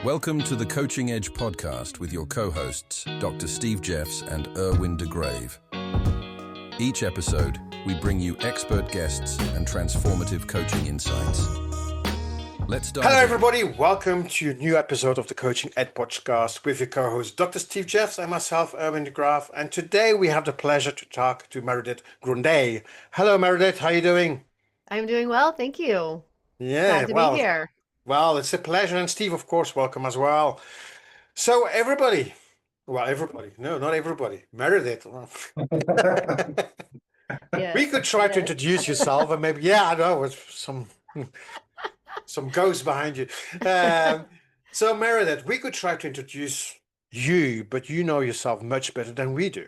Welcome to the Coaching Edge podcast with your co-hosts, Dr. Steve Jeffs and Erwin Grundei. Each episode, we bring you expert guests and transformative coaching insights. Let's dive Hello, in. everybody. Welcome to a new episode of the Coaching Ed podcast with your co-host, Dr. Steve Jeffs and myself, Erwin Grundei. And today we have the pleasure to talk to Meridith Grundei. Hello, Meridith. How are you doing? I'm doing well, thank you. Yeah, Glad to be here. Well, it's a pleasure. And Steve, of course, welcome as well. So everybody, no, not everybody, Meridith. Yes, We could try to introduce yourself and maybe, I know, with some ghosts behind you. So Meridith, we could try to introduce you, but you know yourself much better than we do.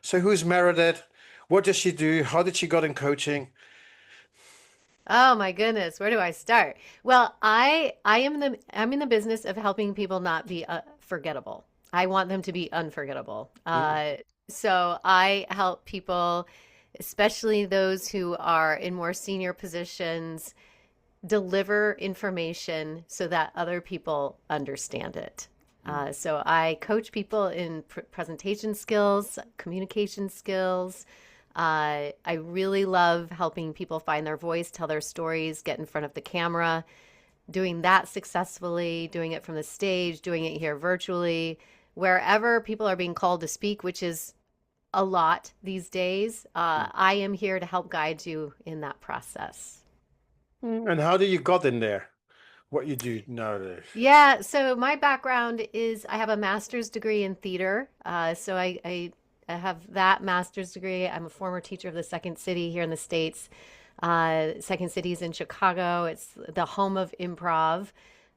So who's Meridith? What does she do? How did she got in coaching? Oh my goodness, where do I start? Well, I'm in the business of helping people not be forgettable. I want them to be unforgettable. So I help people, especially those who are in more senior positions, deliver information so that other people understand it. So I coach people in presentation skills, communication skills. I really love helping people find their voice, tell their stories, get in front of the camera, doing that successfully, doing it from the stage, doing it here virtually, wherever people are being called to speak, which is a lot these days. I am here to help guide you in that process. And how do you got in there? What you do nowadays? Yeah, so my background is I have a master's degree in theater. So I have that master's degree. I'm a former teacher of the Second City here in the States. Second City is in Chicago. It's the home of Improv.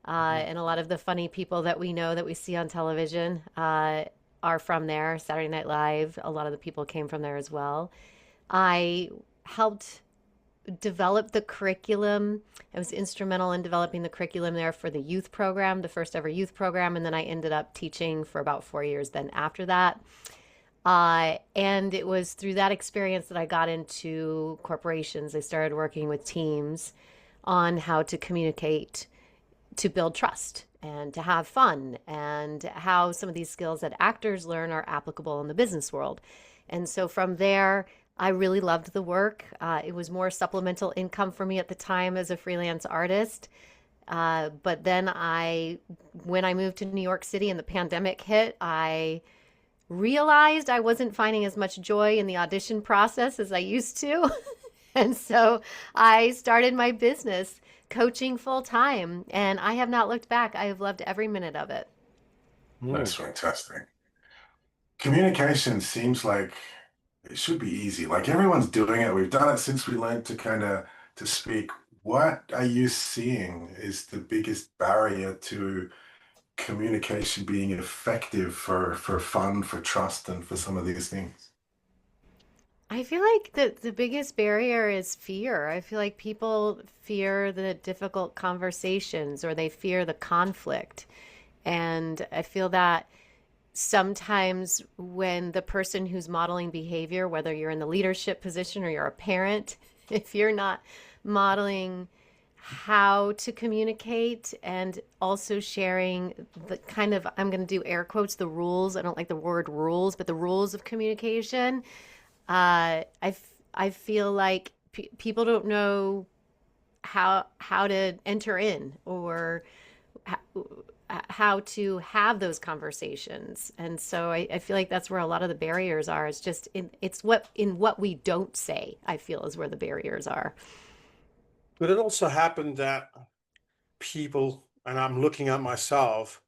And a lot of the funny people that we know that we see on television are from there. Saturday Night Live, a lot of the people came from there as well. I helped develop the curriculum. I was instrumental in developing the curriculum there for the youth program, the first ever youth program. And then I ended up teaching for about 4 years then after that. And it was through that experience that I got into corporations. I started working with teams on how to communicate, to build trust and to have fun, and how some of these skills that actors learn are applicable in the business world. And so from there, I really loved the work. It was more supplemental income for me at the time as a freelance artist. But then when I moved to New York City and the pandemic hit, I realized I wasn't finding as much joy in the audition process as I used to. And so I started my business coaching full time, and I have not looked back. I have loved every minute of it. That's fantastic. Communication seems like it should be easy. Like everyone's doing it. We've done it since we learned to speak. What are you seeing is the biggest barrier to communication being effective for fun, for trust, and for some of these things? I feel like the biggest barrier is fear. I feel like people fear the difficult conversations, or they fear the conflict. And I feel that sometimes when the person who's modeling behavior, whether you're in the leadership position or you're a parent, if you're not modeling how to communicate and also sharing the kind of, I'm going to do air quotes, the rules. I don't like the word rules, but the rules of communication. I feel like people don't know how to enter in, or how to have those conversations. And so I feel like that's where a lot of the barriers are. It's just in what we don't say, I feel, is where the barriers are. But it also happened that people, and I'm looking at myself,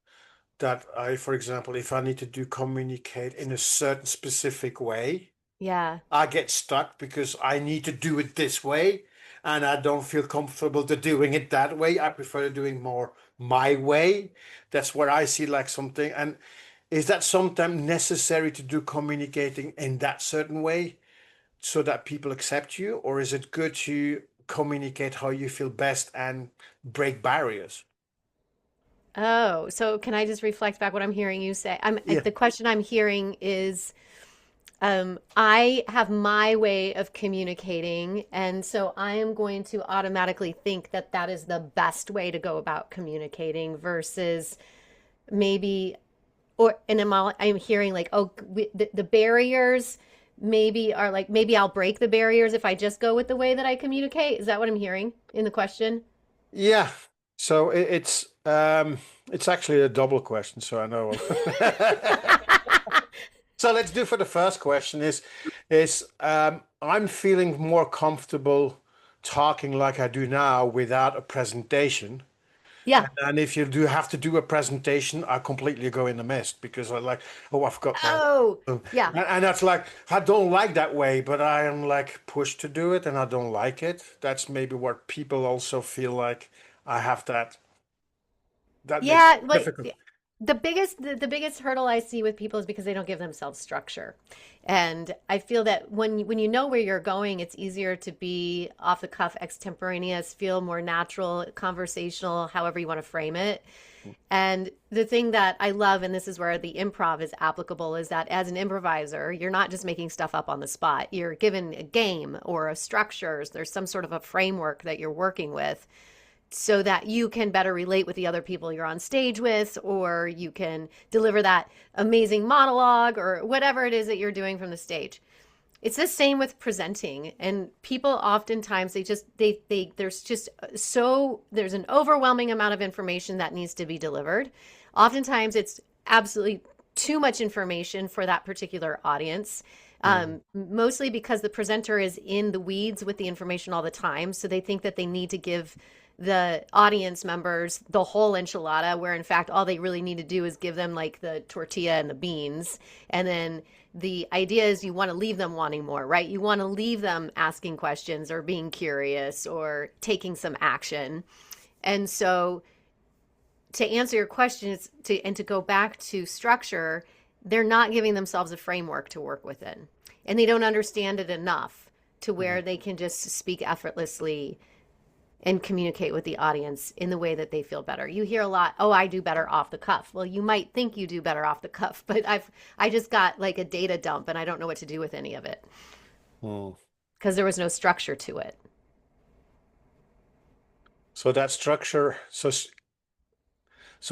that for example, if I need to communicate in a certain specific way, Yeah. I get stuck because I need to do it this way, and I don't feel comfortable to doing it that way. I prefer doing more my way. That's where I see like something. And is that sometimes necessary to do communicating in that certain way so that people accept you, or is it good to communicate how you feel best and break barriers? Oh, so can I just reflect back what I'm hearing you say? Yeah. The question I'm hearing is, I have my way of communicating, and so I am going to automatically think that that is the best way to go about communicating versus maybe, or and I'm hearing like, oh, the barriers maybe are like, maybe I'll break the barriers if I just go with the way that I communicate. Is that what I'm hearing in the question? Yeah. So it's actually a double question, so I know. So let's do for the first question is I'm feeling more comfortable talking like I do now without a presentation. Yeah. And if you do have to do a presentation, I completely go in the mist because I like, oh, I've got my, Oh, and yeah. that's like, I don't like that way, but I am like pushed to do it and I don't like it. That's maybe what people also feel like I have that. That makes Yeah, it like difficult. the biggest hurdle I see with people is because they don't give themselves structure. And I feel that when you know where you're going, it's easier to be off the cuff, extemporaneous, feel more natural, conversational, however you want to frame it. And the thing that I love, and this is where the improv is applicable, is that as an improviser, you're not just making stuff up on the spot. You're given a game or a structure. There's some sort of a framework that you're working with so that you can better relate with the other people you're on stage with, or you can deliver that amazing monologue or whatever it is that you're doing from the stage. It's the same with presenting, and people oftentimes there's just there's an overwhelming amount of information that needs to be delivered. Oftentimes it's absolutely too much information for that particular audience. Mostly because the presenter is in the weeds with the information all the time. So they think that they need to give the audience members the whole enchilada, where in fact, all they really need to do is give them like the tortilla and the beans. And then the idea is you want to leave them wanting more, right? You want to leave them asking questions or being curious or taking some action. And so to answer your questions and to go back to structure, they're not giving themselves a framework to work within. And they don't understand it enough to where they can just speak effortlessly and communicate with the audience in the way that they feel better. You hear a lot, oh, I do better off the cuff. Well, you might think you do better off the cuff, but I just got like a data dump and I don't know what to do with any of it Hmm. because there was no structure to it. So that structure, so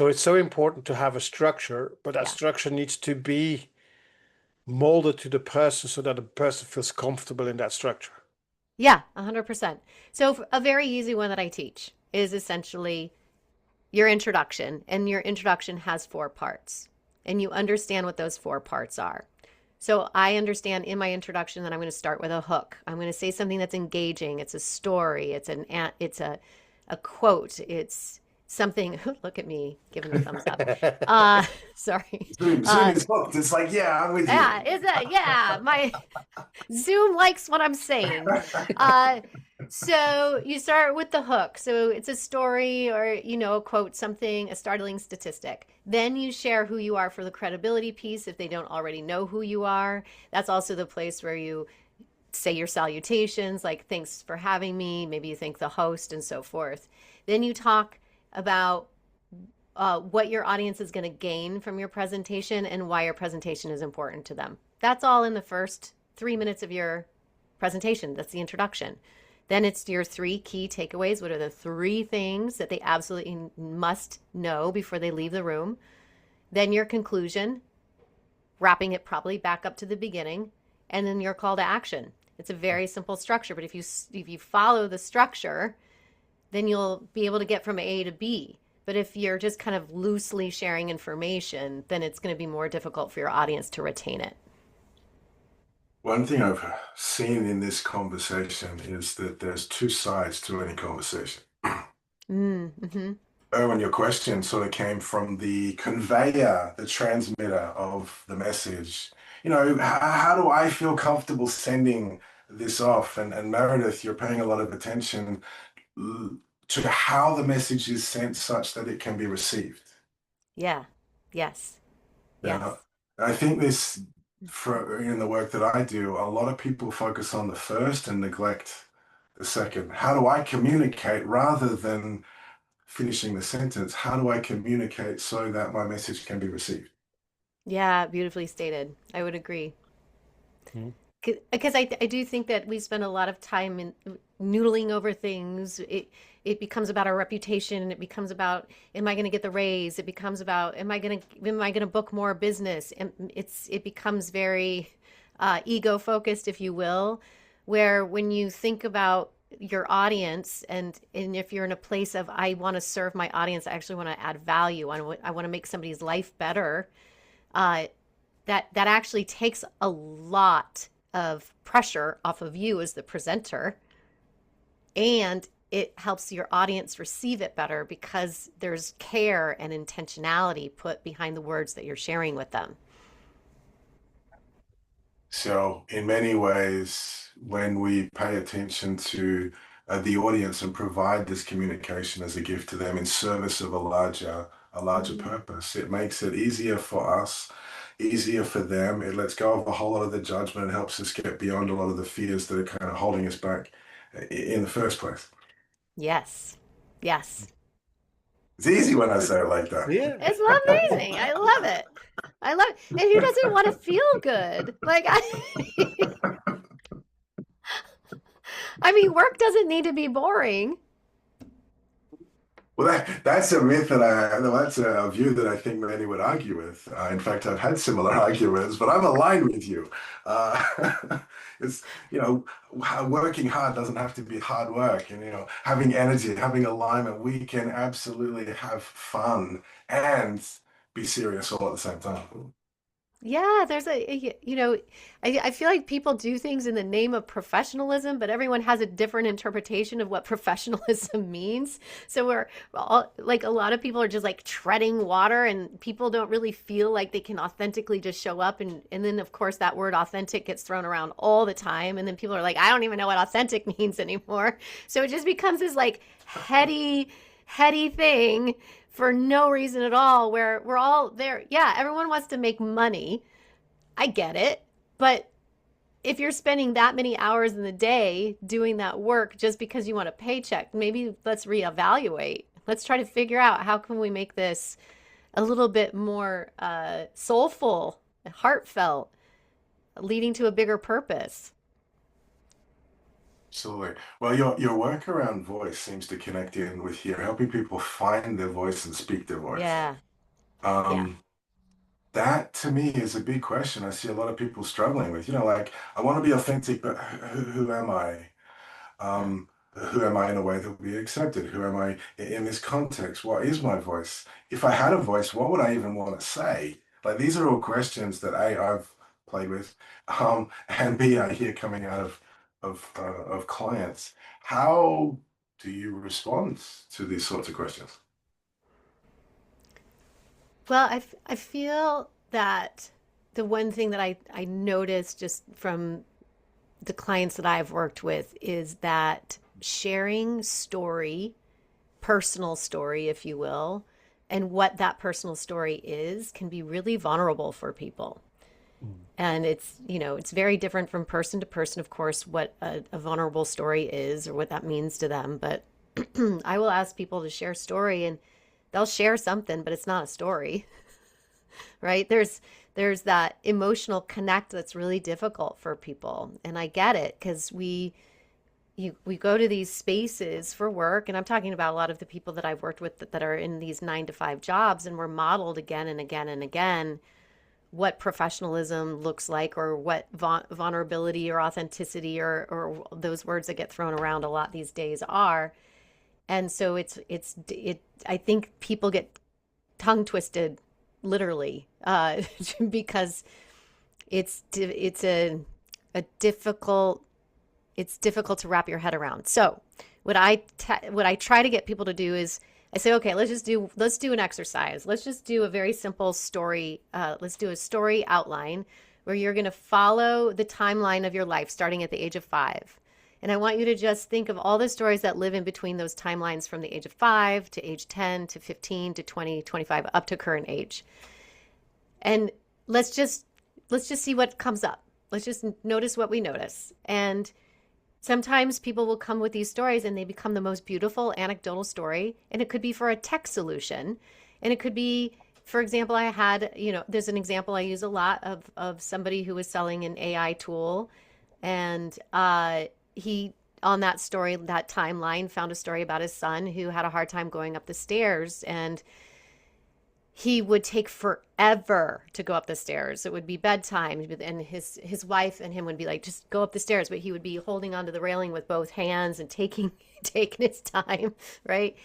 it's so important to have a structure, but that Yeah. structure needs to be molded to the person so that the person feels comfortable in that structure. Yeah, 100%. So a very easy one that I teach is essentially your introduction, and your introduction has 4 parts, and you understand what those 4 parts are. So I understand in my introduction that I'm going to start with a hook. I'm going to say something that's engaging. It's a story. It's a quote. It's something. Look at me giving a thumbs up. Sorry. Zoom is hooked. It's like, yeah, I'm with Yeah, is that yeah? My Zoom likes what I'm saying. So you start with the hook. So it's a story or, a quote, something, a startling statistic. Then you share who you are for the credibility piece if they don't already know who you are. That's also the place where you say your salutations, like thanks for having me. Maybe you thank the host and so forth. Then you talk about what your audience is going to gain from your presentation and why your presentation is important to them. That's all in the first 3 minutes of your presentation. That's the introduction. Then it's your 3 key takeaways. What are the 3 things that they absolutely must know before they leave the room? Then your conclusion, wrapping it probably back up to the beginning, and then your call to action. It's a very simple structure, but if you follow the structure, then you'll be able to get from A to B. But if you're just kind of loosely sharing information, then it's going to be more difficult for your audience to retain it. One thing I've seen in this conversation is that there's 2 sides to any conversation. Mm-hmm. Erwin, your question sort of came from the conveyor, the transmitter of the message. How do I feel comfortable sending this off? And Meredith, you're paying a lot of attention to how the message is sent such that it can be received. Yeah. Yes. Yes. Now, I think this, in the work that I do, a lot of people focus on the first and neglect the second. How do I communicate rather than finishing the sentence? How do I communicate so that my message can be received? Yeah, beautifully stated. I would agree. Hmm. Because I do think that we spend a lot of time in noodling over things. It becomes about our reputation. It becomes about, am I going to get the raise? It becomes about, am I going to book more business? And it becomes very ego focused, if you will, where when you think about your audience, and if you're in a place of, I want to serve my audience, I actually want to add value. I want to make somebody's life better. Uh, that actually takes a lot of pressure off of you as the presenter, and it helps your audience receive it better because there's care and intentionality put behind the words that you're sharing with them. So in many ways, when we pay attention to the audience and provide this communication as a gift to them in service of a larger Mhm. purpose, it makes it easier for us, easier for them. It lets go of a whole lot of the judgment and helps us get beyond a lot of the fears that are kind of holding us back in the first place. Yes. Yes. It's easy when I say it like that. Yeah. It's amazing. I love it. I love it. And who doesn't want to feel good? Like, I mean, work doesn't need to be boring. Well, that's a myth that's a view that I think many would argue with. In fact, I've had similar arguments, but I'm aligned with you. Uh, it's, working hard doesn't have to be hard work, and, having energy, having alignment, we can absolutely have fun and be serious all at the same time. Yeah, I feel like people do things in the name of professionalism, but everyone has a different interpretation of what professionalism means. So we're all like, a lot of people are just like treading water, and people don't really feel like they can authentically just show up. And then, of course, that word authentic gets thrown around all the time. And then people are like, I don't even know what authentic means anymore. So it just becomes this like heady thing for no reason at all, where we're all there. Yeah, everyone wants to make money. I get it. But if you're spending that many hours in the day doing that work just because you want a paycheck, maybe let's reevaluate. Let's try to figure out, how can we make this a little bit more soulful, heartfelt, leading to a bigger purpose. Absolutely. Well, your work around voice seems to connect in with here, helping people find their voice and speak their voice. Yeah. Yeah. Um, That to me is a big question. I see a lot of people struggling with, like, I want to be authentic, but who am I? Yeah. Who am I in a way that will be accepted? Who am I in this context? What is my voice? If I had a voice, what would I even want to say? Like, these are all questions that I've played with, and B, I hear coming out of clients. How do you respond to these sorts of questions? Well, I feel that the one thing that I noticed just from the clients that I've worked with is that sharing story, personal story, if you will, and what that personal story is can be really vulnerable for people. Mm. And it's very different from person to person, of course, what a vulnerable story is or what that means to them. But I will ask people to share story, and they'll share something, but it's not a story, right? There's that emotional connect that's really difficult for people. And I get it, because we go to these spaces for work, and I'm talking about a lot of the people that I've worked with that are in these 9 to 5 jobs, and we're modeled again and again and again what professionalism looks like, or what vulnerability or authenticity, or those words that get thrown around a lot these days are. And so I think people get tongue twisted, literally, because a difficult it's difficult to wrap your head around. So what I try to get people to do is, I say, okay, let's do an exercise. Let's just do a very simple story. Let's do a story outline where you're going to follow the timeline of your life starting at the age of 5. And I want you to just think of all the stories that live in between those timelines, from the age of 5 to age 10 to 15 to 20, 25, up to current age. And let's just see what comes up. Let's just notice what we notice. And sometimes people will come with these stories, and they become the most beautiful anecdotal story. And it could be for a tech solution. And it could be, for example, there's an example I use a lot of somebody who was selling an AI tool And he, on that story, that timeline, found a story about his son who had a hard time going up the stairs, and he would take forever to go up the stairs. It would be bedtime, and his wife and him would be like, just go up the stairs. But he would be holding onto the railing with both hands and taking his time, right?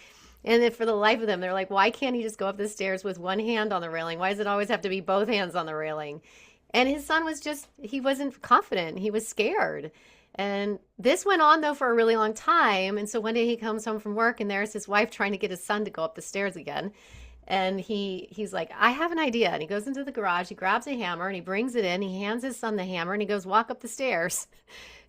And then for the life of them, they're like, why can't he just go up the stairs with one hand on the railing? Why does it always have to be both hands on the railing? And his son was just, he wasn't confident. He was scared. And this went on, though, for a really long time. And so one day he comes home from work, and there's his wife trying to get his son to go up the stairs again. And he's like, I have an idea. And he goes into the garage, he grabs a hammer, and he brings it in. He hands his son the hammer, and he goes, walk up the stairs.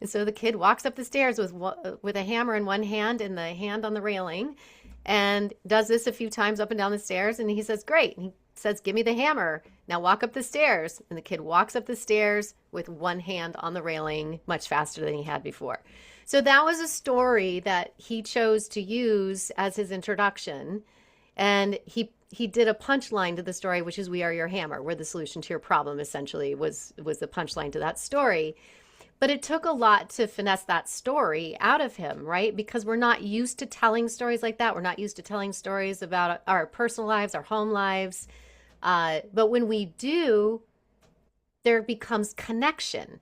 And so the kid walks up the stairs with a hammer in one hand and the hand on the railing, and does this a few times up and down the stairs. And he says, great. And he says, give me the hammer. Now walk up the stairs. And the kid walks up the stairs with one hand on the railing, much faster than he had before. So that was a story that he chose to use as his introduction. And he did a punchline to the story, which is "We are your hammer," where the solution to your problem essentially was the punchline to that story. But it took a lot to finesse that story out of him, right? Because we're not used to telling stories like that. We're not used to telling stories about our personal lives, our home lives. But when we do, there becomes connection.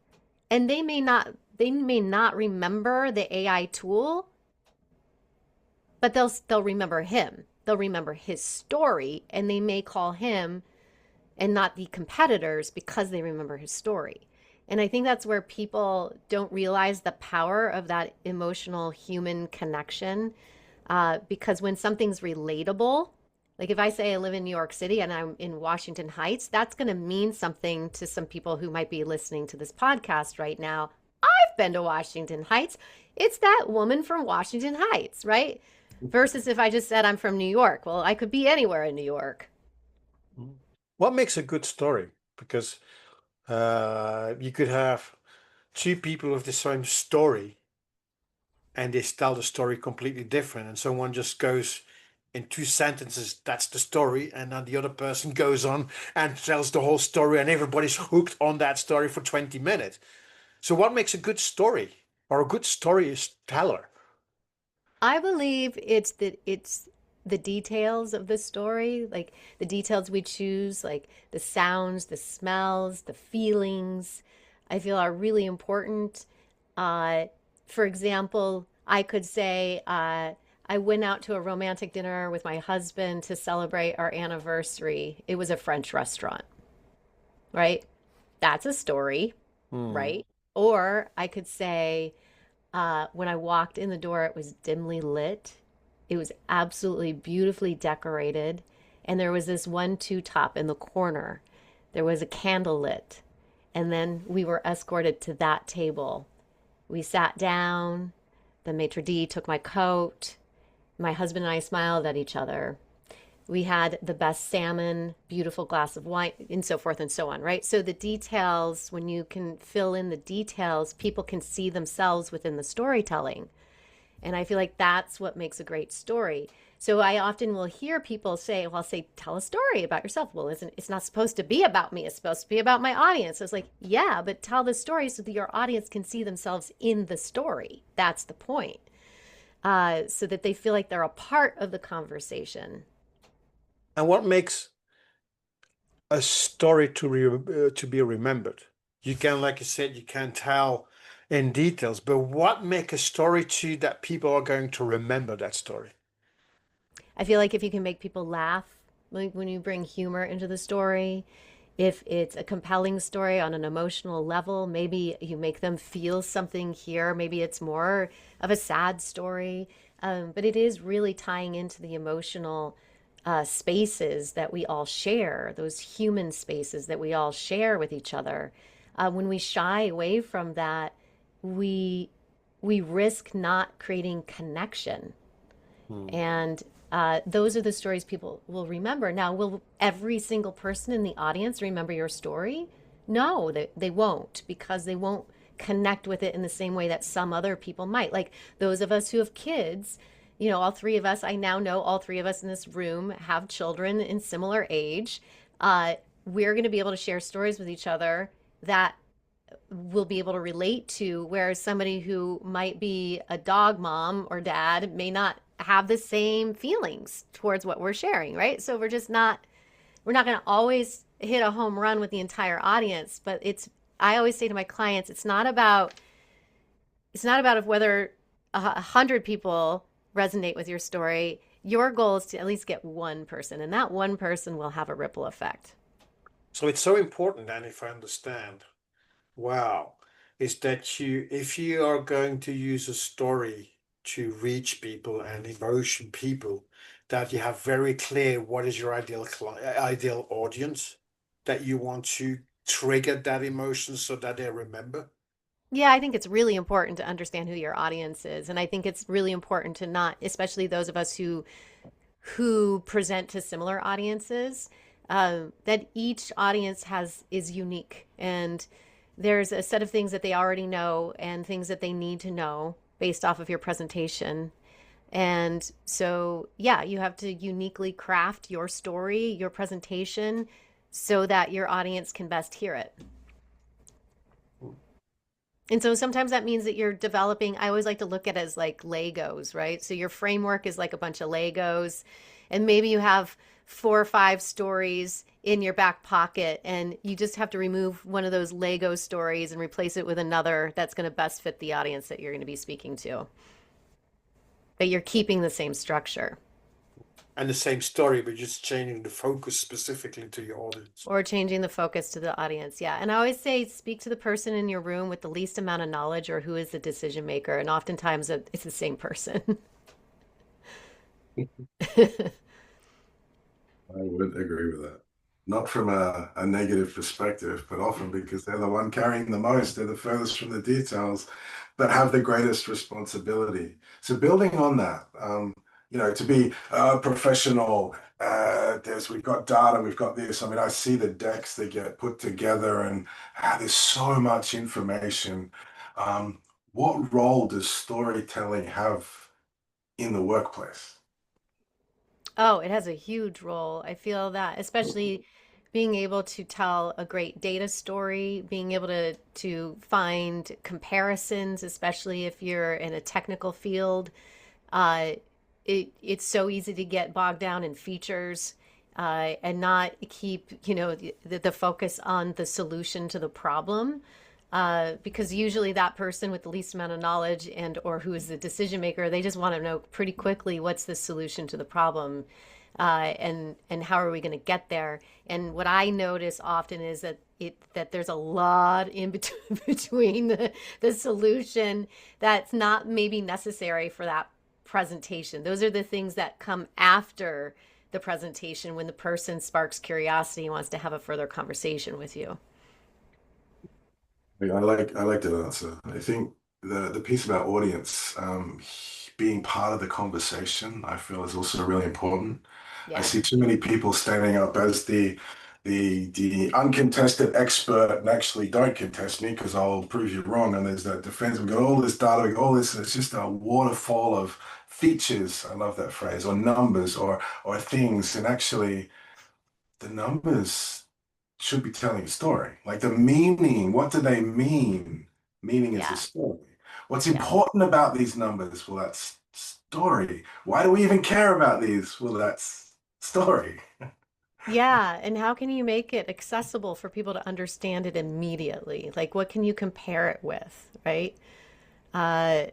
And they may not remember the AI tool, but they'll remember him. They'll remember his story, and they may call him and not the competitors because they remember his story. And I think that's where people don't realize the power of that emotional human connection. Because when something's relatable, like if I say I live in New York City and I'm in Washington Heights, that's going to mean something to some people who might be listening to this podcast right now. I've been to Washington Heights. It's that woman from Washington Heights, right? Versus if I just said I'm from New York. Well, I could be anywhere in New York. What makes a good story? Because you could have two people with the same story and they tell the story completely different, and someone just goes in 2 sentences, that's the story, and then the other person goes on and tells the whole story, and everybody's hooked on that story for 20 minutes. So what makes a good story, or a good storyteller? I believe it's the details of the story, like the details we choose, like the sounds, the smells, the feelings, I feel are really important. For example, I could say I went out to a romantic dinner with my husband to celebrate our anniversary. It was a French restaurant, right? That's a story, right? Or I could say, when I walked in the door, it was dimly lit. It was absolutely beautifully decorated. And there was this 1-2 top in the corner. There was a candle lit. And then we were escorted to that table. We sat down. The maitre d' took my coat. My husband and I smiled at each other. We had the best salmon, beautiful glass of wine, and so forth and so on, right? So the details, when you can fill in the details, people can see themselves within the storytelling. And I feel like that's what makes a great story. So I often will hear people say, well, I'll say, tell a story about yourself. Well, it's not supposed to be about me. It's supposed to be about my audience. So it's like, yeah, but tell the story so that your audience can see themselves in the story. That's the point. So that they feel like they're a part of the conversation. And what makes a story to be remembered? You can, like you said, you can tell in details, but what makes a story to that people are going to remember that story? I feel like if you can make people laugh, like when you bring humor into the story, if it's a compelling story on an emotional level, maybe you make them feel something here. Maybe it's more of a sad story, but it is really tying into the emotional spaces that we all share, those human spaces that we all share with each other. When we shy away from that, we risk not creating connection. And those are the stories people will remember. Now, will every single person in the audience remember your story? No, they won't, because they won't connect with it in the same way that some other people might. Like those of us who have kids, you know, all three of us, I now know all three of us in this room have children in similar age. We're going to be able to share stories with each other that will be able to relate to, whereas somebody who might be a dog mom or dad may not have the same feelings towards what we're sharing, right? So we're not going to always hit a home run with the entire audience, but I always say to my clients, it's not about if whether 100 people resonate with your story. Your goal is to at least get one person, and that one person will have a ripple effect. So it's so important then, if I understand. Wow. Is that if you are going to use a story to reach people and emotion people, that you have very clear what is your ideal audience, that you want to trigger that emotion so that they remember. Yeah, I think it's really important to understand who your audience is, and I think it's really important to not, especially those of us who present to similar audiences, that each audience is unique, and there's a set of things that they already know and things that they need to know based off of your presentation. And so, yeah, you have to uniquely craft your story, your presentation, so that your audience can best hear it. And so sometimes that means that you're developing, I always like to look at it as like Legos, right? So your framework is like a bunch of Legos, and maybe you have 4 or 5 stories in your back pocket, and you just have to remove one of those Lego stories and replace it with another that's going to best fit the audience that you're going to be speaking to. But you're keeping the same structure. And the same story, but just changing the focus specifically to your audience. Or changing the focus to the audience. Yeah. And I always say, speak to the person in your room with the least amount of knowledge or who is the decision maker. And oftentimes it's the same person. I would agree with that. Not from a negative perspective, but often because they're the one carrying the most. They're the furthest from the details, but have the greatest responsibility. So building on that, to be a professional, we've got data, we've got this. I mean, I see the decks that get put together, and there's so much information. What role does storytelling have in the workplace? Oh, it has a huge role. I feel that, especially being able to tell a great data story, being able to find comparisons, especially if you're in a technical field. Uh, it's so easy to get bogged down in features, and not keep, the focus on the solution to the problem. Because usually that person with the least amount of knowledge and or who is the decision maker, they just want to know pretty quickly what's the solution to the problem, and how are we going to get there. And what I notice often is that there's a lot in between the solution that's not maybe necessary for that presentation. Those are the things that come after the presentation when the person sparks curiosity and wants to have a further conversation with you. I like that answer. I think the piece about audience, being part of the conversation, I feel is also really important. I Yeah. see too many people standing up as the uncontested expert and actually don't contest me because I'll prove you wrong. And there's that defense. We've got all this data, we've got all this. It's just a waterfall of features. I love that phrase, or numbers, or things. And actually, the numbers should be telling a story. Like the meaning, what do they mean? Meaning is a Yeah. story. What's Yeah. important about these numbers? Well, that's story. Why do we even care about these? Well, that's story. Yeah, and how can you make it accessible for people to understand it immediately? Like, what can you compare it with, right? Uh,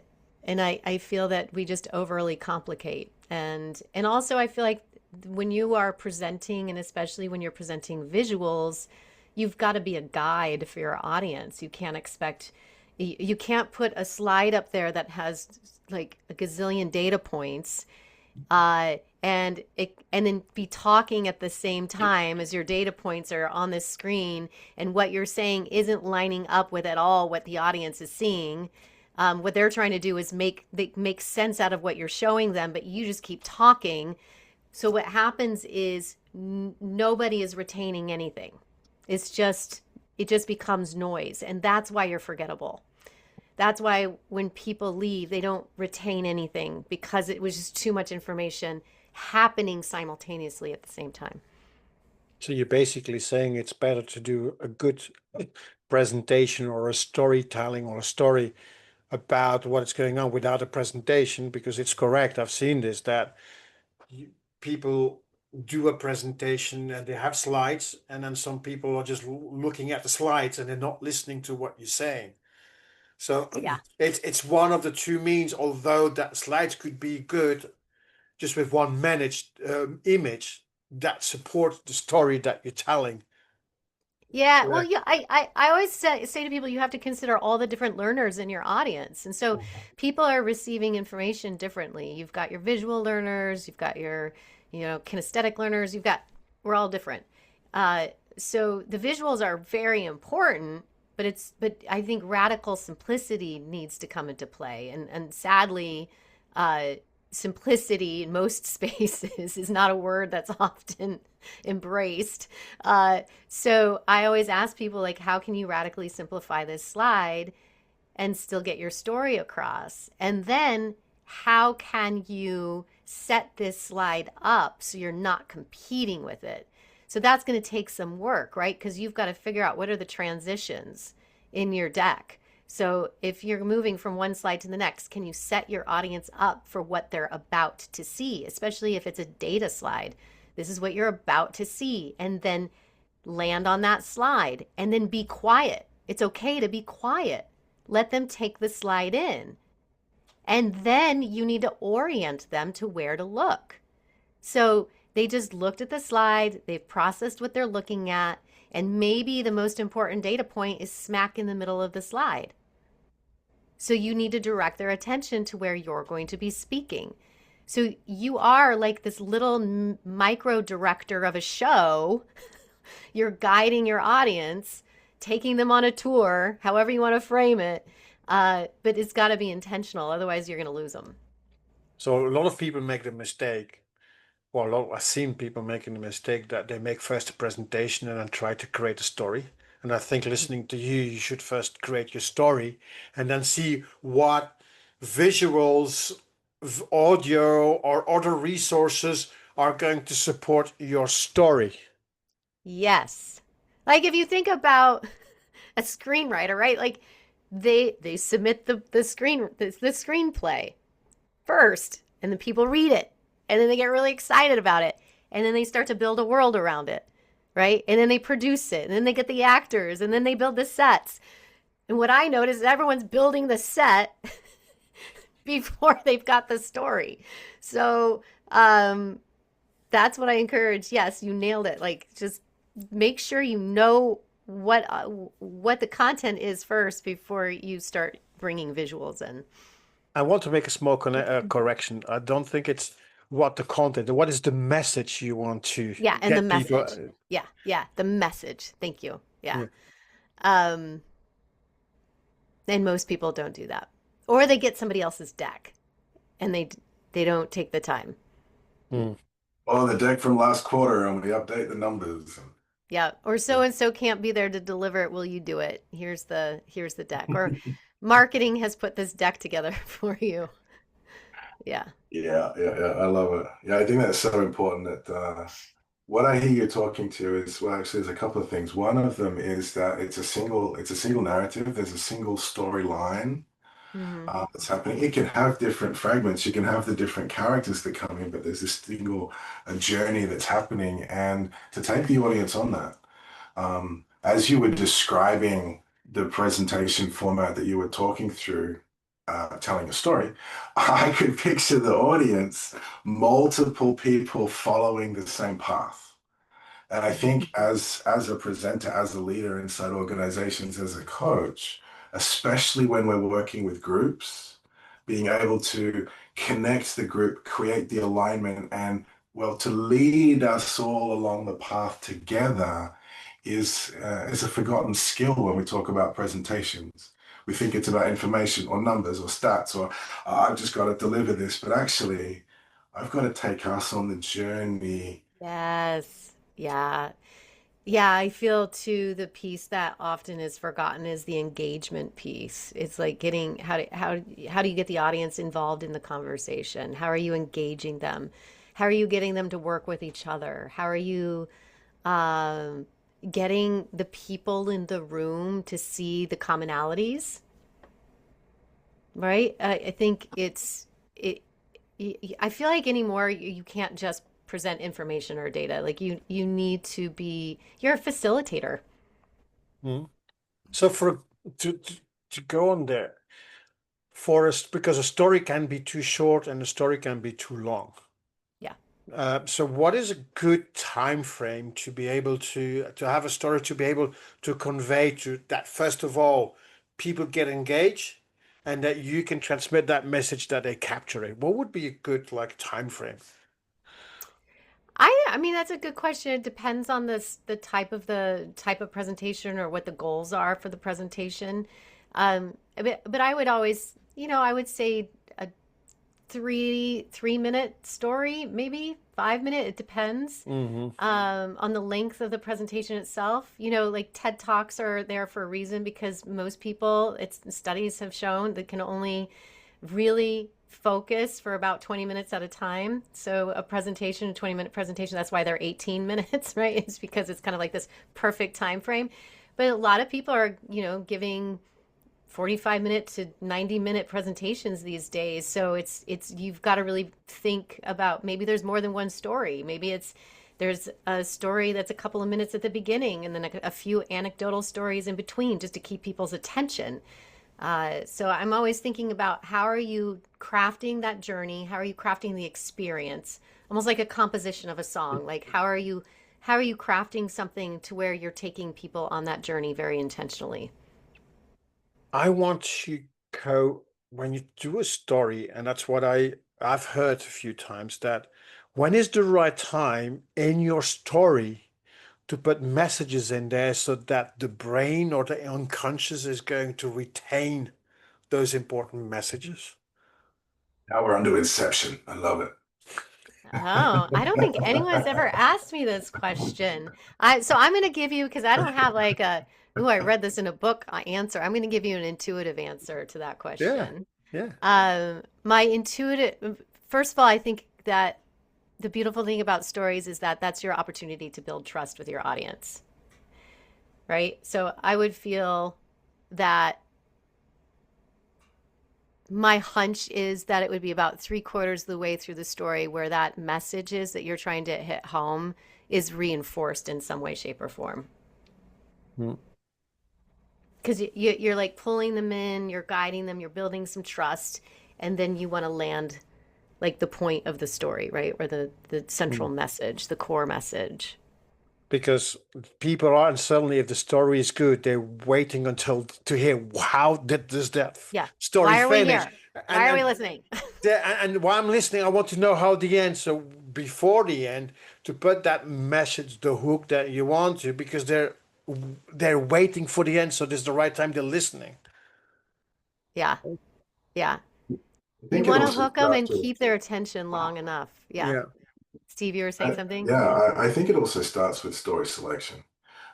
and I feel that we just overly complicate. And also I feel like when you are presenting, and especially when you're presenting visuals, you've got to be a guide for your audience. You can't put a slide up there that has like a gazillion data points, and then be talking at the same time as your data points are on the screen, and what you're saying isn't lining up with at all what the audience is seeing. What they're trying to do is make sense out of what you're showing them, but you just keep talking. So what happens is nobody is retaining anything. It just becomes noise, and that's why you're forgettable. That's why when people leave, they don't retain anything, because it was just too much information happening simultaneously at the same time. So you're basically saying it's better to do a good presentation or a storytelling or a story about what's going on without a presentation, because it's correct. I've seen this, that people do a presentation and they have slides, and then some people are just looking at the slides and they're not listening to what you're saying. So Yeah. it's one of the two means, although that slides could be good just with one managed image that supports the story that you're telling. Yeah, well, Correct. yeah, I always say to people, you have to consider all the different learners in your audience. And so people are receiving information differently. You've got your visual learners, you've got your, kinesthetic learners, we're all different. So the visuals are very important, but I think radical simplicity needs to come into play. And sadly, simplicity in most spaces is not a word that's often embraced. So I always ask people, like, how can you radically simplify this slide and still get your story across? And then how can you set this slide up so you're not competing with it? So that's going to take some work, right? Because you've got to figure out what are the transitions in your deck. So if you're moving from one slide to the next, can you set your audience up for what they're about to see, especially if it's a data slide? This is what you're about to see, and then land on that slide and then be quiet. It's okay to be quiet. Let them take the slide in. And then you need to orient them to where to look. So they just looked at the slide, they've processed what they're looking at, and maybe the most important data point is smack in the middle of the slide. So you need to direct their attention to where you're going to be speaking. So you are like this little micro director of a show. You're guiding your audience, taking them on a tour, however you want to frame it. But it's got to be intentional. Otherwise, you're going to lose them. So a lot of people make the mistake. Well, I've seen people making the mistake that they make first a presentation and then try to create a story. And I think listening to you, you should first create your story and then see what visuals, audio, or other resources are going to support your story. Yes. Like if you think about a screenwriter, right? Like they submit the screenplay first, and then people read it, and then they get really excited about it, and then they start to build a world around it, right? And then they produce it, and then they get the actors, and then they build the sets. And what I notice is everyone's building the set before they've got the story. So that's what I encourage. Yes, you nailed it. Like, just make sure you know what the content is first before you start bringing visuals in. I want to make a small correction. I don't think it's what the content, what is the message you want to Yeah, and the get people. message. Yeah, the message. Thank you. Yeah. And most people don't do that. Or they get somebody else's deck and they don't take the time. Oh, the deck from last quarter, and we update the numbers. Yeah, or so and so can't be there to deliver it. Will you do it? Here's the deck. Or marketing has put this deck together for you. Yeah. Yeah. I love it. Yeah, I think that's so important that what I hear you talking to is, well, actually, there's a couple of things. One of them is that it's a single narrative. There's a single storyline that's happening. It can have different fragments. You can have the different characters that come in, but there's this single journey that's happening. And to take the audience on that, as you were describing the presentation format that you were talking through, telling a story, I could picture the audience, multiple people following the same path. And I think as a presenter, as a leader inside organizations, as a coach, especially when we're working with groups, being able to connect the group, create the alignment, and, well, to lead us all along the path together is a forgotten skill when we talk about presentations. We think it's about information or numbers or stats or I've just got to deliver this, but actually I've got to take us on the journey. Yes. Yeah. Yeah, I feel too the piece that often is forgotten is the engagement piece. It's like getting how do you get the audience involved in the conversation? How are you engaging them? How are you getting them to work with each other? How are you getting the people in the room to see the commonalities, right? I think it. I feel like anymore you can't just present information or data. Like you need to be you're a facilitator. Mm. So for to to go on there, for us, because a story can be too short and a story can be too long. Yeah. So what is a good time frame to be able to have a story to be able to convey to that, first of all, people get engaged and that you can transmit that message that they capture it? What would be a good like time frame? I mean that's a good question. It depends on the type of presentation or what the goals are for the presentation. But I would always, I would say a 3 minute story, maybe 5 minute. It depends Hmm. on the length of the presentation itself. Like TED Talks are there for a reason because most people, it's studies have shown that can only really focus for about 20 minutes at a time. So a presentation, a 20-minute presentation, that's why they're 18 minutes, right? It's because it's kind of like this perfect time frame. But a lot of people are, giving 45-minute to 90-minute presentations these days. So it's you've got to really think about maybe there's more than one story. Maybe there's a story that's a couple of minutes at the beginning and then a few anecdotal stories in between just to keep people's attention. So I'm always thinking about how are you crafting that journey? How are you crafting the experience? Almost like a composition of a song. Like how are you crafting something to where you're taking people on that journey very intentionally? I want to go when you do a story, and that's what I've heard a few times, that when is the right time in your story to put messages in there so that the brain or the unconscious is going to retain those important messages. Now we're under Inception. I love it. Oh, I don't think anyone's ever asked me this question. So I'm going to give you, because I don't have like I read this in a book answer. I'm going to give you an intuitive answer to that Yeah, question. yeah. My intuitive, first of all, I think that the beautiful thing about stories is that that's your opportunity to build trust with your audience, right? So I would feel that my hunch is that it would be about three-quarters of the way through the story where that message is that you're trying to hit home is reinforced in some way, shape, or form. Mm. Because you're like pulling them in, you're guiding them, you're building some trust, and then you want to land like the point of the story, right? Or the central Mm. message, the core message. Because people aren't suddenly, if the story is good, they're waiting until to hear how did this that Yeah. story Why are we finish, here? and Why are we and listening? and while I'm listening, I want to know how the end. So before the end, to put that message, the hook that you want to, because they're waiting for the end, so this is the right time they're listening. Yeah. Yeah. I You think it want to also hook them starts and with, keep their attention long enough. Yeah. Yeah. Steve, you were saying something? yeah, I think it also starts with story selection.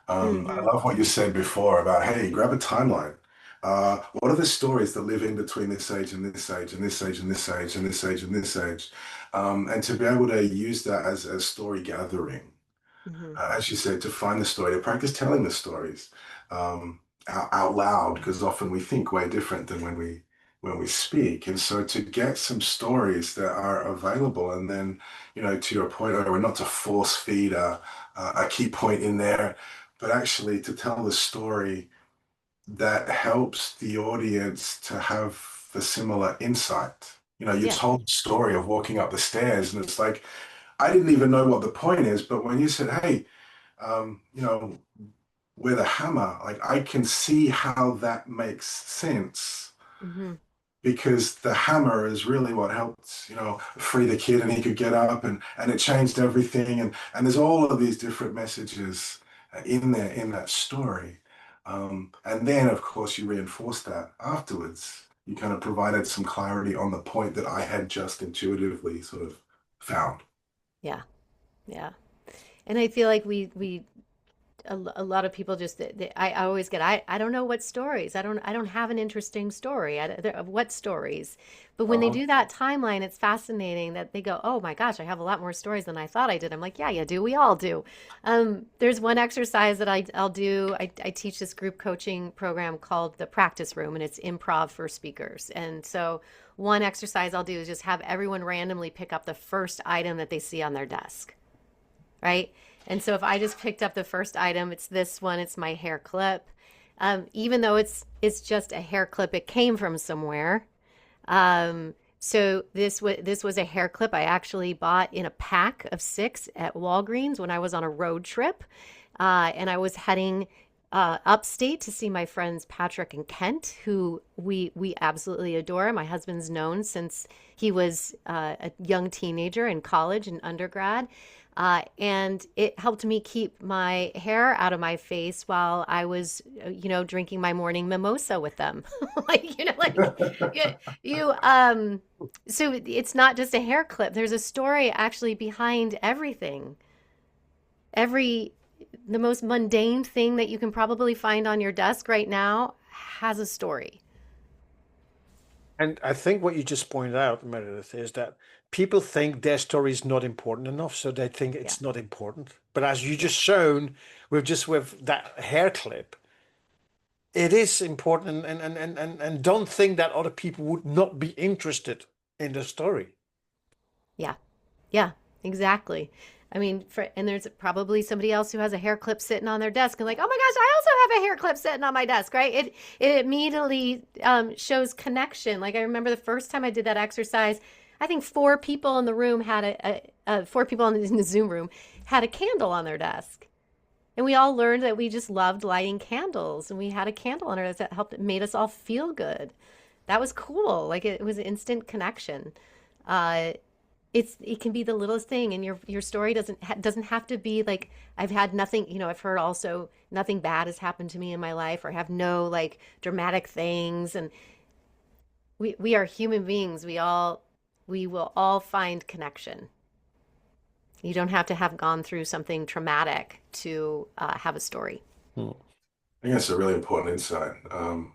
I Mm-hmm. love what you said before about, hey, grab a timeline. What are the stories that live in between this age and this age and this age and this age and this age and this age? And to be able to use that as a story gathering, Mm-hmm. as you said, to find the story, to practice telling the stories out loud, because often we think way different than when we speak. And so to get some stories that are available, and then, to your point, or not to force feed a key point in there, but actually to tell the story that helps the audience to have the similar insight. You Yeah. told the story of walking up the stairs, and it's like, I didn't even know what the point is, but when you said, hey, um, you know, with a hammer, like I can see how that makes sense Mm-hmm. because the hammer is really what helped, free the kid and he could get up and it changed everything. And there's all of these different messages in there in that story. And then, of course, you reinforce that afterwards. You kind of provided some clarity on the point that I had just intuitively sort of found. Yeah. Yeah. And I feel like we a lot of people just I always get I don't know what stories. I don't have an interesting story. Of what stories? But when they Uh-huh. do that timeline, it's fascinating that they go, "Oh my gosh, I have a lot more stories than I thought I did." I'm like, "Yeah, you do. We all do." There's one exercise that I'll do. I teach this group coaching program called the Practice Room, and it's improv for speakers. And so one exercise I'll do is just have everyone randomly pick up the first item that they see on their desk, right? And so if I just picked up the first item, it's this one, it's my hair clip. Even though it's just a hair clip, it came from somewhere. So this was a hair clip I actually bought in a pack of 6 at Walgreens when I was on a road trip, and I was heading upstate to see my friends Patrick and Kent, who we absolutely adore. My husband's known since he was a young teenager in college and undergrad. And it helped me keep my hair out of my face while I was, drinking my morning mimosa with them. You, so it's not just a hair clip. There's a story actually behind everything. Every, the most mundane thing that you can probably find on your desk right now has a story. And I think what you just pointed out, Meredith, is that people think their story is not important enough, so they think Yeah. it's not important. But as you Yeah. just shown with that hair clip, it is important, and don't think that other people would not be interested in the story. Yeah. Yeah, exactly. I mean, and there's probably somebody else who has a hair clip sitting on their desk and like, oh my gosh, I also have a hair clip sitting on my desk, right? It immediately shows connection. Like I remember the first time I did that exercise, I think 4 people in the room had 4 people in the Zoom room had a candle on their desk. And we all learned that we just loved lighting candles, and we had a candle on our desk that helped, it made us all feel good. That was cool. Like it was an instant connection. Uh, it can be the littlest thing, and your story doesn't have to be like I've had nothing, I've heard also nothing bad has happened to me in my life, or I have no like dramatic things. And we are human beings. We will all find connection. You don't have to have gone through something traumatic to have a story. Hmm. I think that's a really important insight.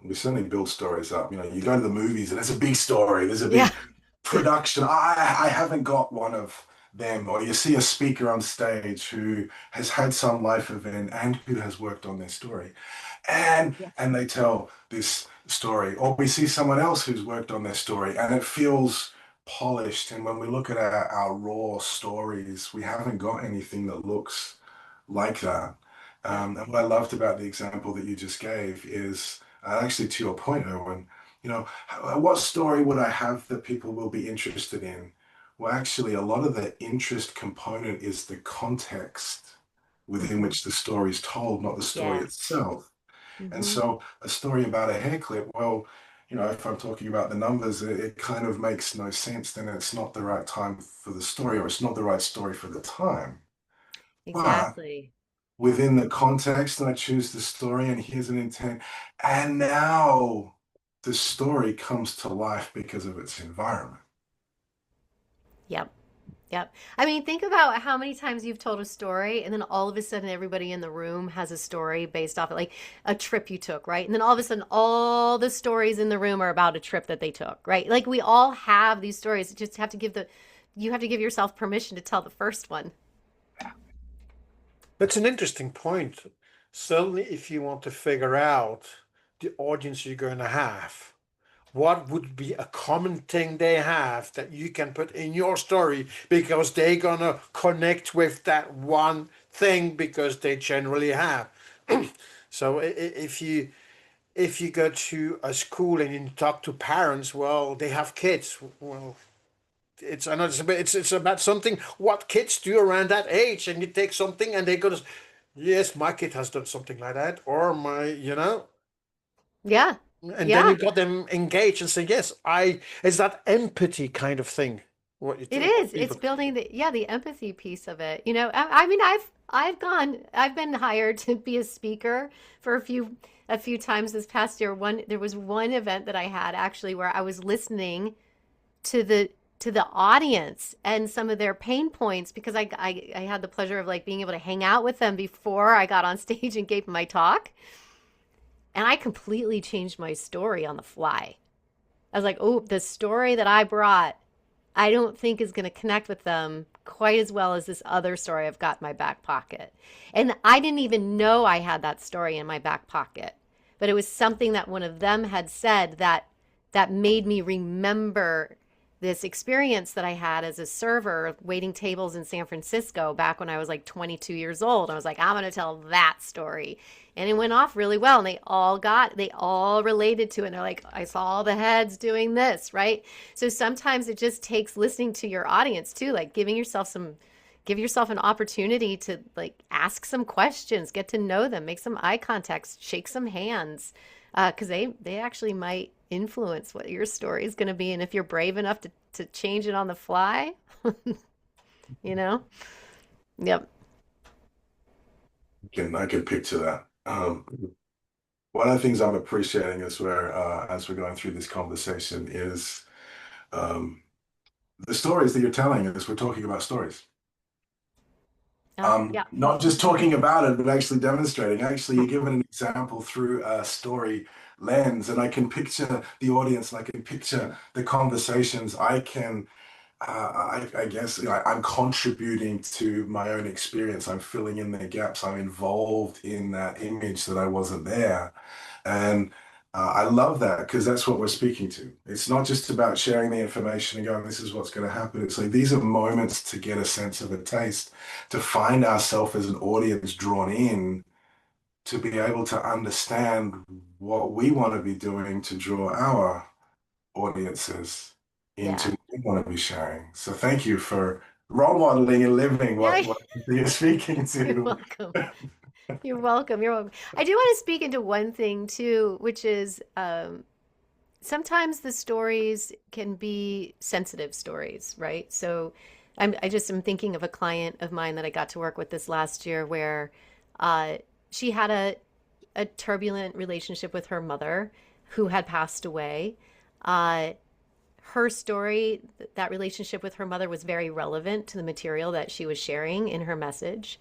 We certainly build stories up. You go to the movies and there's a big story, there's a Yeah. big production. I haven't got one of them. Or you see a speaker on stage who has had some life event and who has worked on their story. And Yeah. and they tell this story. Or we see someone else who's worked on their story and it feels polished. And when we look at our raw stories, we haven't got anything that looks like that. Yeah. And what I loved about the example that you just gave is actually to your point, Erwin, what story would I have that people will be interested in? Well, actually, a lot of the interest component is the context within Hmm. which the story is told, not the story Yes. itself. And Hmm. so a story about a hair clip, well, if I'm talking about the numbers, it kind of makes no sense. Then it's not the right time for the story, or it's not the right story for the time. But Exactly. within the context, I choose the story, and here's an intent. And now the story comes to life because of its environment. Yep. Yep. I mean, think about how many times you've told a story, and then all of a sudden everybody in the room has a story based off of like a trip you took, right? And then all of a sudden all the stories in the room are about a trip that they took, right? Like we all have these stories. You just have to you have to give yourself permission to tell the first one. That's an interesting point. Certainly, if you want to figure out the audience you're going to have, what would be a common thing they have that you can put in your story because they're gonna connect with that one thing because they generally have. So if you go to a school and you talk to parents, well, they have kids. Well, it's another it's about something what kids do around that age, and you take something and they go, yes, my kid has done something like that, or Yeah. and then you Yeah. got them engaged and say, yes, it's that empathy kind of thing. What you It do, what is. It's people. building the empathy piece of it. I mean, I've been hired to be a speaker for a few times this past year. There was one event that I had actually where I was listening to to the audience and some of their pain points, because I had the pleasure of like being able to hang out with them before I got on stage and gave my talk. And I completely changed my story on the fly. I was like, oh, the story that I brought, I don't think is going to connect with them quite as well as this other story I've got in my back pocket. And I didn't even know I had that story in my back pocket, but it was something that one of them had said that made me remember this experience that I had as a server waiting tables in San Francisco back when I was like 22 years old. I was like, I'm going to tell that story. And it went off really well. And they all related to it. And they're like, I saw all the heads doing this, right? So sometimes it just takes listening to your audience too, like give yourself an opportunity to like ask some questions, get to know them, make some eye contact, shake some hands. Because they actually might influence what your story is going to be. And if you're brave enough to change it on the fly, you know? Yep. I can picture that. One of the things I'm appreciating as we're going through this conversation is the stories that you're telling as we're talking about stories. Yeah. Not just talking about it, but actually demonstrating. Actually, you're given an example through a story lens, and I can picture the audience, and I can picture the conversations. I guess I'm contributing to my own experience. I'm filling in the gaps. I'm involved in that image that I wasn't there. And I love that because that's what we're speaking to. It's not just about sharing the information and going, this is what's going to happen. It's like these are moments to get a sense of a taste, to find ourselves as an audience drawn in, to be able to understand what we want to be doing to draw our audiences into Yeah. what we want to be sharing. So thank you for role modeling and living Yeah. what you're speaking You're to. welcome. You're welcome. You're welcome. I do want to speak into one thing too, which is sometimes the stories can be sensitive stories, right? So I just am thinking of a client of mine that I got to work with this last year where she had a turbulent relationship with her mother who had passed away. Her story, that relationship with her mother was very relevant to the material that she was sharing in her message.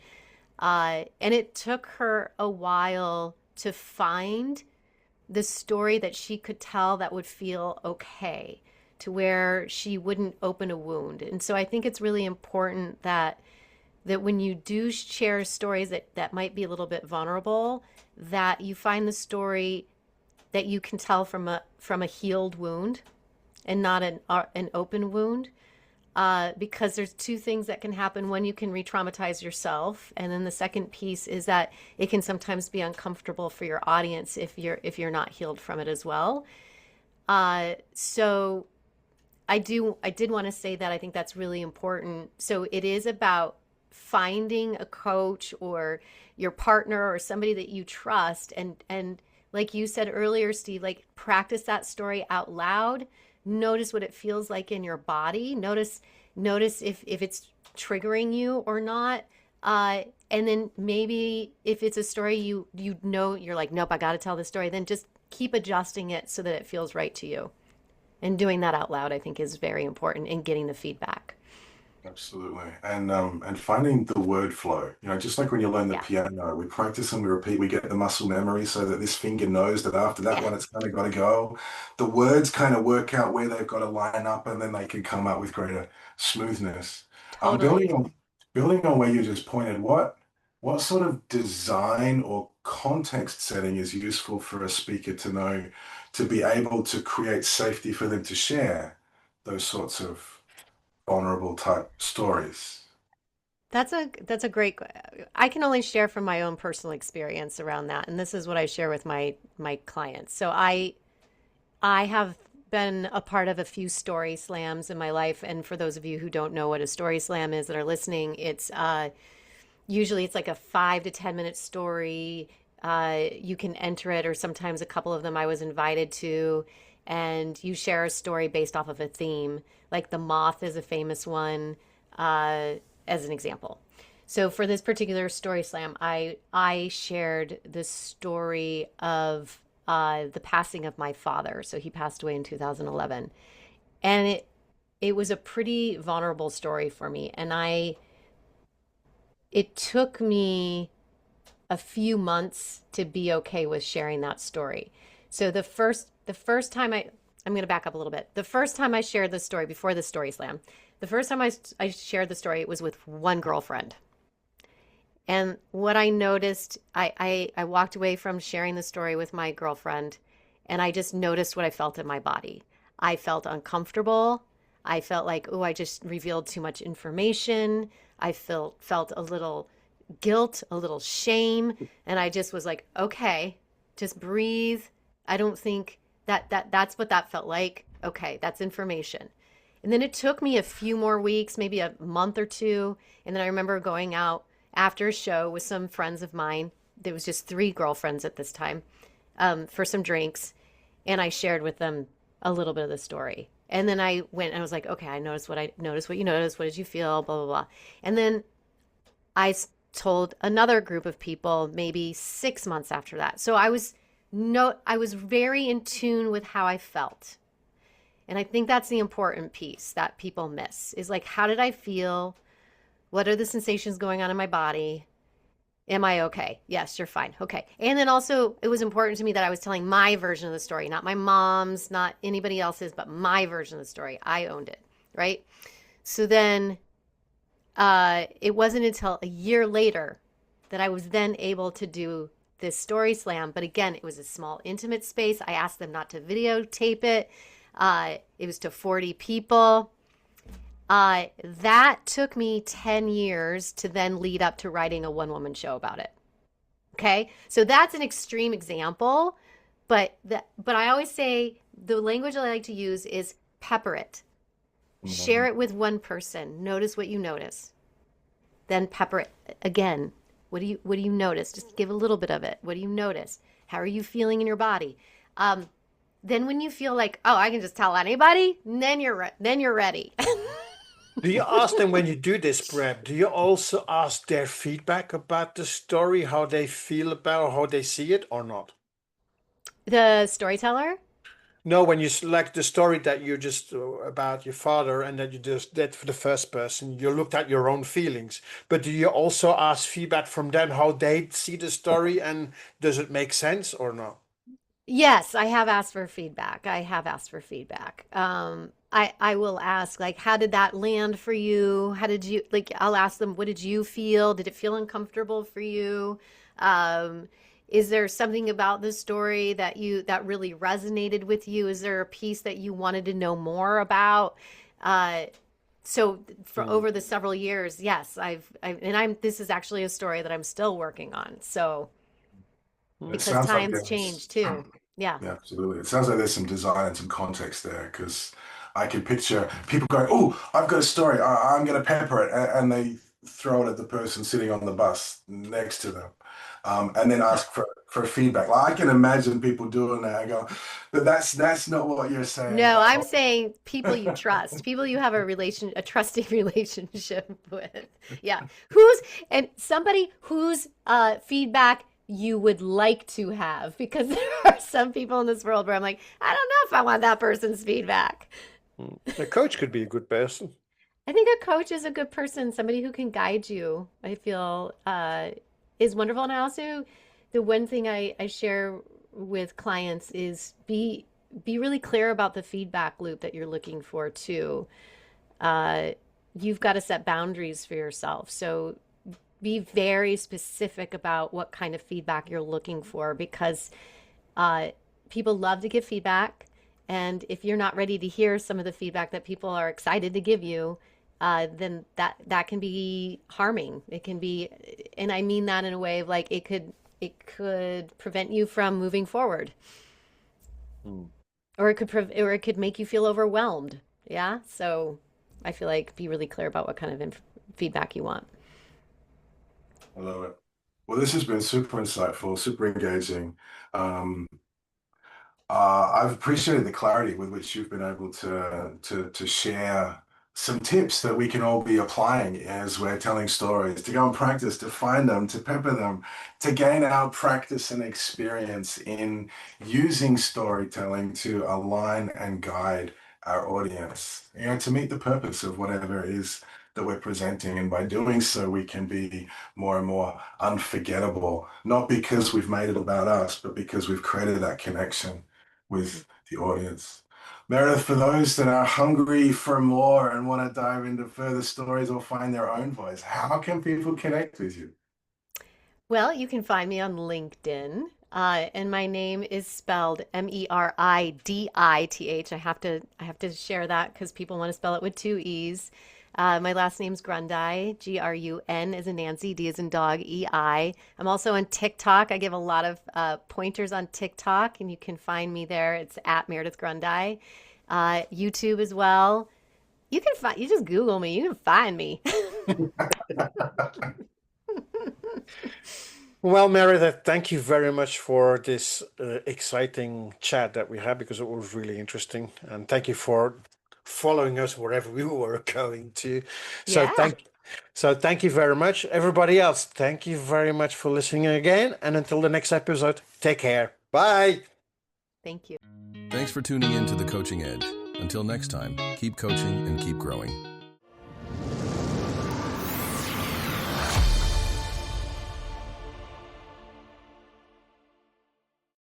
And it took her a while to find the story that she could tell that would feel okay, to where she wouldn't open a wound. And so I think it's really important that when you do share stories that might be a little bit vulnerable, that you find the story that you can tell from a healed wound and not an open wound. Because there's two things that can happen. One, you can re-traumatize yourself, and then the second piece is that it can sometimes be uncomfortable for your audience if you're not healed from it as well. So I did want to say that I think that's really important. So it is about finding a coach or your partner or somebody that you trust, and like you said earlier, Steve, like practice that story out loud. Notice what it feels like in your body. Notice if it's triggering you or not. And then maybe if it's a story you know you're like, nope, I got to tell this story, then just keep adjusting it so that it feels right to you. And doing that out loud, I think, is very important in getting the feedback. Absolutely. And finding the word flow, just like when you learn the Yeah. piano, we practice and we repeat, we get the muscle memory so that this finger knows that after that one, it's kind of got to go. The words kind of work out where they've got to line up and then they can come up with greater smoothness. Totally. Building on where you just pointed, what sort of design or context setting is useful for a speaker to know to be able to create safety for them to share those sorts of vulnerable type stories? That's a great. I can only share from my own personal experience around that, and this is what I share with my clients. So I have been a part of a few story slams in my life, and for those of you who don't know what a story slam is that are listening, it's usually it's like a 5 to 10 minute story. You can enter it, or sometimes a couple of them I was invited to, and you share a story based off of a theme. Like the moth is a famous one, as an example. So for this particular story slam, I shared the story of the passing of my father. So he passed away in 2011, and it was a pretty vulnerable story for me. And it took me a few months to be okay with sharing that story. So the first time I'm going to back up a little bit. The first time I shared the story before the story slam, the first time I shared the story, it was with one girlfriend. And what I noticed, I walked away from sharing the story with my girlfriend, and I just noticed what I felt in my body. I felt uncomfortable. I felt like, oh, I just revealed too much information. I felt a little guilt, a little shame, and I just was like, okay, just breathe. I don't think that's what that felt like. Okay, that's information. And then it took me a few more weeks, maybe a month or two, and then I remember going out after a show with some friends of mine. There was just three girlfriends at this time, for some drinks, and I shared with them a little bit of the story. And then I went and I was like, okay, I noticed what you noticed. What did you feel? Blah, blah, blah. And then told another group of people maybe 6 months after that. So I was very in tune with how I felt. And I think that's the important piece that people miss is like, how did I feel? What are the sensations going on in my body? Am I okay? Yes, you're fine. Okay. And then also, it was important to me that I was telling my version of the story, not my mom's, not anybody else's, but my version of the story. I owned it, right? So then it wasn't until a year later that I was then able to do this story slam. But again, it was a small, intimate space. I asked them not to videotape it. It was to 40 people. That took me 10 years to then lead up to writing a one-woman show about it. Okay, so that's an extreme example, but I always say the language I like to use is pepper it. Share it with one person. Notice what you notice. Then pepper it again. What do you notice? Just give a little bit of it. What do you notice? How are you feeling in your body? Then when you feel like, oh, I can just tell anybody, then you're ready. Do you ask them when you do this prep? Do you also ask their feedback about the story, how they feel about, how they see it, or not? The storyteller? No, when you select the story that you just about your father and that you just did for the first person, you looked at your own feelings. But do you also ask feedback from them how they see the story and does it make sense or not? Yes, I have asked for feedback. I have asked for feedback. I will ask, like, how did that land for you? How did you, like, I'll ask them, what did you feel? Did it feel uncomfortable for you? Is there something about the story that really resonated with you? Is there a piece that you wanted to know more about? So for over the several years, yes, this is actually a story that I'm still working on. So It because sounds like times change too. Yeah. yeah, absolutely. It sounds like there's some design and some context there because I can picture people going, "Oh, I've got a story. I'm going to pepper it," and they throw it at the person sitting on the bus next to them, and then ask for feedback. Like I can imagine people doing that. I go, but that's not what you're saying. No, I'm saying people you trust, people you have a trusting relationship with. Yeah. Somebody whose feedback you would like to have, because there are some people in this world where I'm like, I don't know if I want that person's feedback. A coach could be a good person. I think a coach is a good person, somebody who can guide you, I feel, is wonderful. And I also, the one thing I share with clients is be really clear about the feedback loop that you're looking for too. You've got to set boundaries for yourself. So be very specific about what kind of feedback you're looking for, because people love to give feedback. And if you're not ready to hear some of the feedback that people are excited to give you, then that can be harming. It can be, and I mean that in a way of like it could prevent you from moving forward, or it could make you feel overwhelmed. Yeah. So I feel like be really clear about what kind of feedback you want. I love it. Well, this has been super insightful, super engaging. Um, I've appreciated the clarity with which you've been able to share some tips that we can all be applying as we're telling stories, to go and practice, to find them, to pepper them, to gain our practice and experience in using storytelling to align and guide our audience, to meet the purpose of whatever it is that we're presenting. And by doing so, we can be more and more unforgettable, not because we've made it about us, but because we've created that connection with the audience. Meredith, for those that are hungry for more and want to dive into further stories or find their own voice, how can people connect with you? Well, you can find me on LinkedIn, and my name is spelled Meridith. I have to share that because people want to spell it with two E's. My last name's Grundei, Grun as in Nancy, D as in dog, EI. I'm also on TikTok. I give a lot of pointers on TikTok, and you can find me there. It's at Meridith Grundei. YouTube as well. You just Google me. You can find me. Well, Meredith, thank you very much for this exciting chat that we had because it was really interesting. And thank you for following us wherever we were going to. So Yeah. thank you very much. Everybody else, thank you very much for listening again. And until the next episode, take care. Bye. Thank you. Thanks for tuning in to The Coaching Edge. Until next time, keep coaching and keep growing.